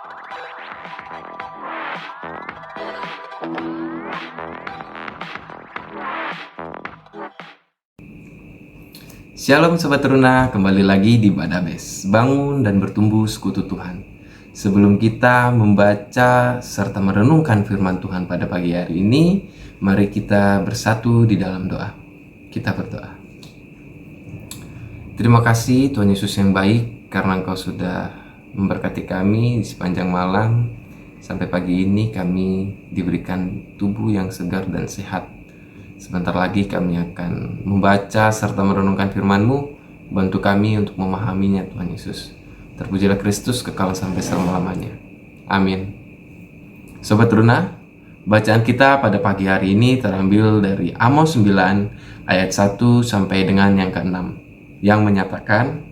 Shalom Sobat Teruna, kembali lagi di Badabes, bangun dan bertumbuh sekutu Tuhan. Sebelum kita membaca serta merenungkan firman Tuhan pada pagi hari ini, mari kita bersatu di dalam doa. Kita berdoa. Terima kasih Tuhan Yesus yang baik, karena Engkau sudah memberkati kami di sepanjang malam. Sampai pagi ini kami diberikan tubuh yang segar dan sehat. Sebentar lagi kami akan membaca serta merenungkan firman-Mu. Bantu kami untuk memahaminya Tuhan Yesus. Terpujilah Kristus kekal sampai selama-lamanya. Amin. Sobat Teruna, bacaan kita pada pagi hari ini terambil dari Amos 9 ayat 1 sampai dengan yang ke-6, yang menyatakan,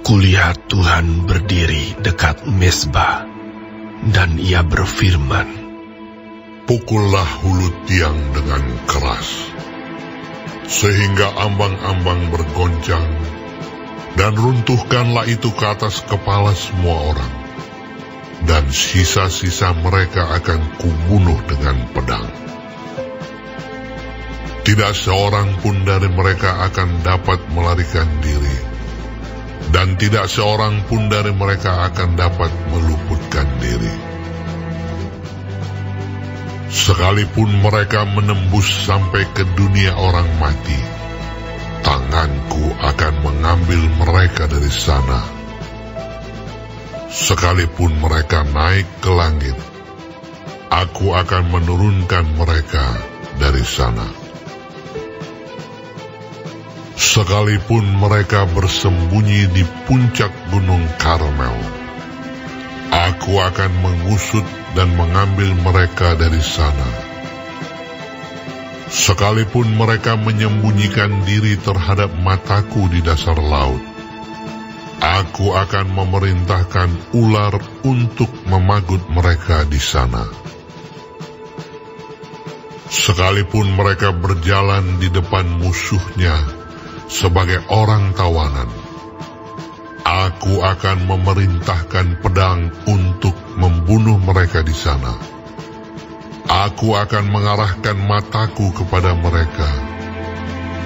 Kulihat Tuhan berdiri dekat mezbah, dan ia berfirman, Pukullah hulu tiang dengan keras, sehingga ambang-ambang bergoncang, dan runtuhkanlah itu ke atas kepala semua orang, dan sisa-sisa mereka akan kubunuh dengan pedang. Tidak seorang pun dari mereka akan dapat melarikan diri, dan tidak seorang pun dari mereka akan dapat meluputkan diri. Sekalipun mereka menembus sampai ke dunia orang mati, tanganku akan mengambil mereka dari sana. Sekalipun mereka naik ke langit, aku akan menurunkan mereka dari sana. Sekalipun mereka bersembunyi di puncak gunung Karmel, aku akan mengusut dan mengambil mereka dari sana. Sekalipun mereka menyembunyikan diri terhadap mataku di dasar laut, aku akan memerintahkan ular untuk memagut mereka di sana. Sekalipun mereka berjalan di depan musuhnya sebagai orang tawanan, aku akan memerintahkan pedang untuk membunuh mereka di sana. Aku akan mengarahkan mataku kepada mereka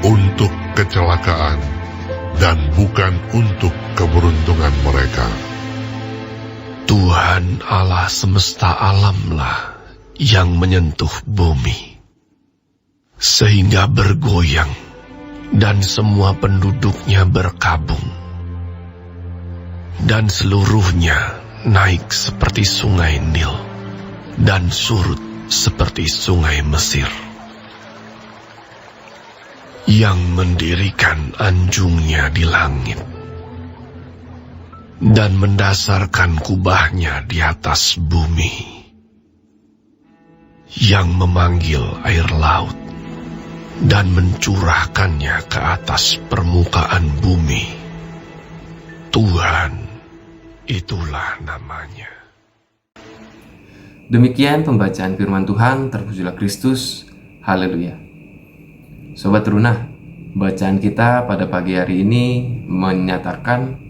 untuk kecelakaan dan bukan untuk keberuntungan mereka. Tuhan Allah semesta alamlah yang menyentuh bumi, sehingga bergoyang dan semua penduduknya berkabung, dan seluruhnya naik seperti sungai Nil, dan surut seperti sungai Mesir. Yang mendirikan anjungnya di langit, dan mendasarkan kubahnya di atas bumi. Yang memanggil air laut, dan mencurahkannya ke atas permukaan bumi. Tuhan, itulah namanya. Demikian pembacaan firman Tuhan. Terpujilah Kristus. Haleluya. Sobat Teruna, bacaan kita pada pagi hari ini menyatakan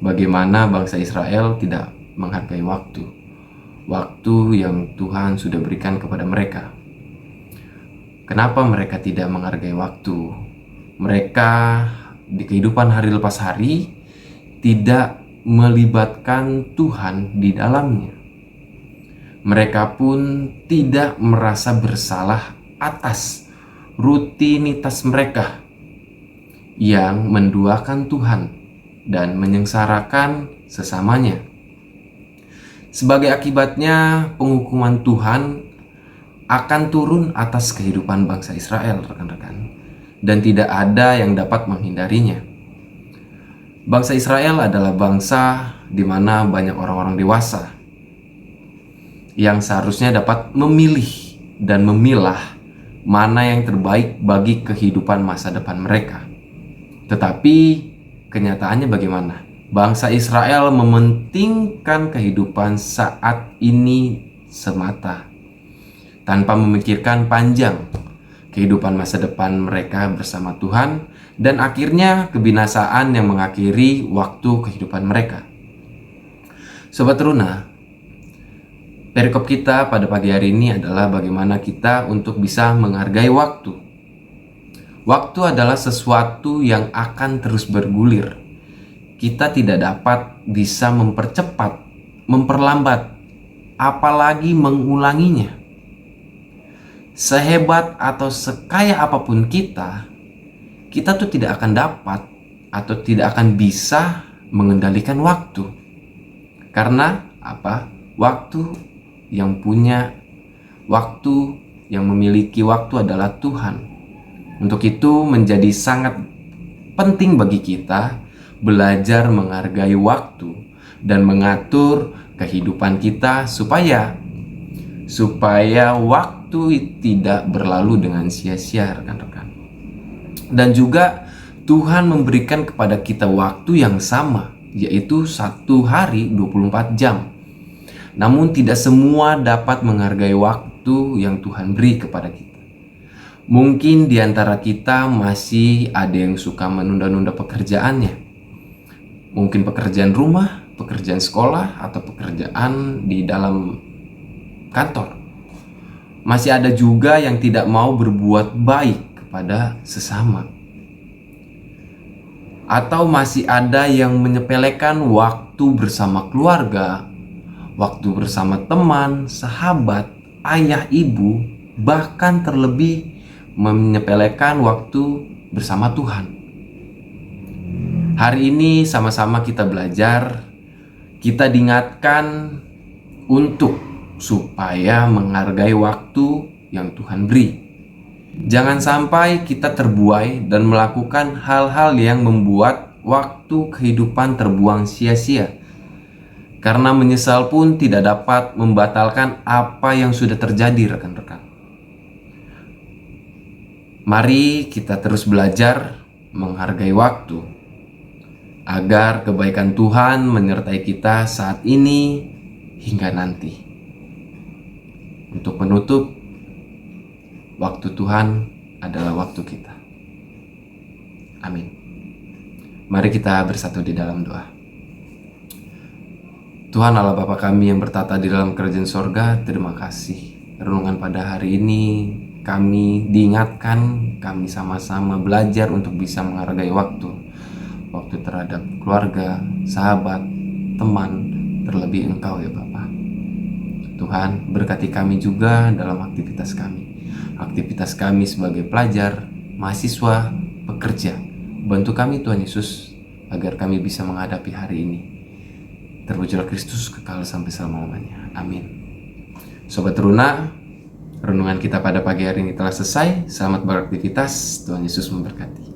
bagaimana bangsa Israel tidak menghargai waktu yang Tuhan sudah berikan kepada mereka. Kenapa mereka tidak menghargai waktu? Mereka di kehidupan hari lepas hari tidak melibatkan Tuhan di dalamnya. Mereka pun tidak merasa bersalah atas rutinitas mereka yang menduakan Tuhan dan menyengsarakan sesamanya. Sebagai akibatnya, penghukuman Tuhan akan turun atas kehidupan bangsa Israel, rekan-rekan, dan tidak ada yang dapat menghindarinya. Bangsa Israel adalah bangsa di mana banyak orang-orang dewasa yang seharusnya dapat memilih dan memilah mana yang terbaik bagi kehidupan masa depan mereka. Tetapi kenyataannya bagaimana? Bangsa Israel mementingkan kehidupan saat ini semata, tanpa memikirkan panjang kehidupan masa depan mereka bersama Tuhan, dan akhirnya kebinasaan yang mengakhiri waktu kehidupan mereka. Sobat Teruna, perikop kita pada pagi hari ini adalah bagaimana kita untuk bisa menghargai waktu. Waktu adalah sesuatu yang akan terus bergulir. Kita tidak dapat bisa mempercepat, memperlambat, apalagi mengulanginya. Sehebat atau sekaya apapun kita tuh tidak akan dapat atau tidak akan bisa mengendalikan waktu. Karena apa? Waktu yang memiliki waktu adalah Tuhan. Untuk itu menjadi sangat penting bagi kita belajar menghargai waktu dan mengatur kehidupan kita supaya waktu tidak berlalu dengan sia-sia, rekan-rekan. Dan juga Tuhan memberikan kepada kita waktu yang sama, yaitu 1 hari 24 jam. Namun tidak semua dapat menghargai waktu yang Tuhan beri kepada kita. Mungkin di antara kita masih ada yang suka menunda-nunda pekerjaannya. Mungkin pekerjaan rumah, pekerjaan sekolah, atau pekerjaan di dalam kantor. Masih ada juga yang tidak mau berbuat baik kepada sesama. Atau masih ada yang menyepelekan waktu bersama keluarga, waktu bersama teman, sahabat, ayah, ibu, bahkan terlebih menyepelekan waktu bersama Tuhan. Hari ini sama-sama kita belajar, kita diingatkan supaya menghargai waktu yang Tuhan beri. Jangan sampai kita terbuai dan melakukan hal-hal yang membuat waktu kehidupan terbuang sia-sia. Karena menyesal pun tidak dapat membatalkan apa yang sudah terjadi, rekan-rekan. Mari kita terus belajar menghargai waktu agar kebaikan Tuhan menyertai kita saat ini hingga nanti. Untuk menutup, waktu Tuhan adalah waktu kita. Amin. Mari kita bersatu di dalam doa. Tuhan Allah Bapa kami yang bertata di dalam kerajaan sorga, terima kasih. Renungan pada hari ini kami diingatkan, kami sama-sama belajar untuk bisa menghargai waktu terhadap keluarga, sahabat, teman, terlebih Engkau ya Bapa. Tuhan berkati kami juga dalam aktivitas kami sebagai pelajar, mahasiswa, pekerja. Bantu kami Tuhan Yesus agar kami bisa menghadapi hari ini. Terwujudlah Kristus kekal sampai selama-lamanya. Amin. Sobat Teruna, renungan kita pada pagi hari ini telah selesai. Selamat beraktivitas. Tuhan Yesus memberkati.